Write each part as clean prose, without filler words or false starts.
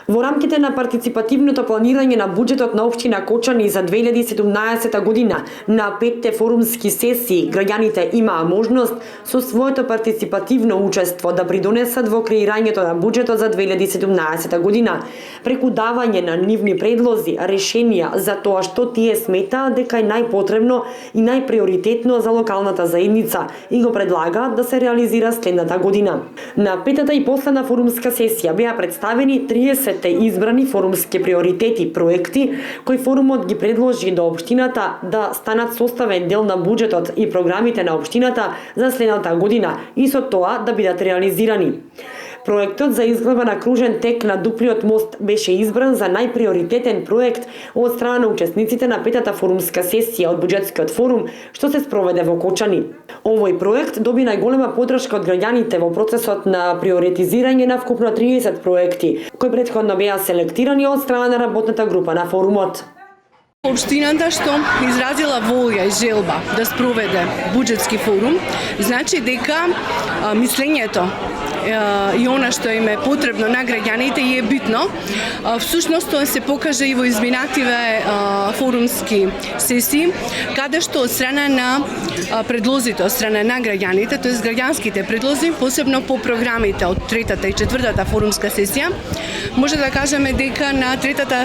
Во рамките на партиципативното планирање на буџетот на општина Кочани за 2017 година на 5 форумски сесии, граѓаните имаа можност со своето партиципативно учество да придонесат во креирањето на буџетот за 2017 година, преку давање на нивни предлози, решенија за тоа што тие сметаат дека е најпотребно и најприоритетно за локалната заедница и го предлагаат да се реализира следната година. На петата и последна форумска сесија беа представени 30 избрани форумски приоритети проекти кои форумот ги предложи до општината да станат составен дел на буџетот и програмите на општината за следната година и со тоа да бидат реализирани. Проектот за изградба на кружен тек на дуплиот мост беше избран за најприоритетен проект од страна на учесниците на петата форумска сесија од буџетскиот форум што се спроведе во Кочани. Овој проект доби најголема поддршка од граѓаните во процесот на приоритизирање на вкупно 30 проекти, кои претходно беа селектирани од страна на работната група на форумот. Општината што изразила волја и желба да спроведе буџетски форум, значи дека мислењето и она што им е потребно на граѓаните е битно. Всушност тоа се покажа и во изминативе форумски сесии, каде што од страна на предлозите од страна на граѓаните, тоест граѓанските предлози, посебно по програмите од третата и четвртата форумска сесија, може да кажеме дека на третата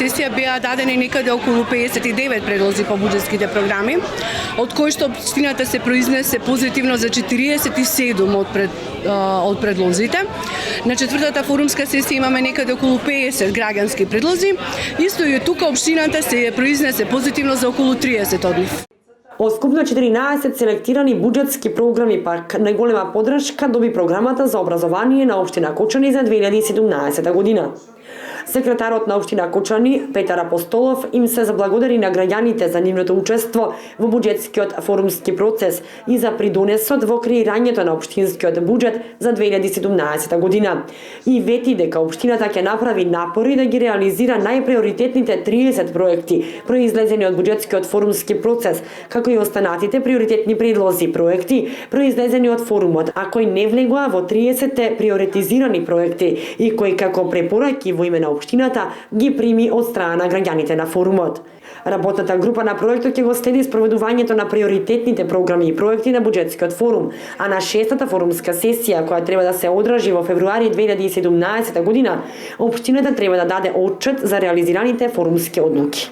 сесија беа дадени некаде околу 59 предлози по буџетските програми, од кои што општината се произнесе позитивно за 47 од предлозите. На четвртата форумска сесија имаме некаде околу 50 граѓански предлози, исто и тука општината се произнесе позитивно за околу 30 од нив. Од скупно 14 селектирани буџетски програми пак најголема поддршка доби програмата за образование на општина Кочани за 2017 година. Секретарот на општина Кочани, Петар Апостолов, им се заблагодари на граѓаните за нивното учество во буџетскиот форумски процес и за придонесот во креирањето на општинскиот буџет за 2017 година. И вети дека општината ќе направи напори да ги реализира најприоритетните 30 проекти произлезени од буџетскиот форумски процес, како и останатите приоритетни предлози проекти произлезени од форумот, а кои не влегоа во 30 приоритизирани проекти и кои како препораки во име на општината ги прими од страна на граѓаните на форумот. Работната група на проектот ќе го следи спроведувањето на приоритетните програми и проекти на буџетскиот форум, а на шестата форумска сесија, која треба да се одржи во февруари 2017 година, општината треба да даде отчет за реализираните форумски одлуки.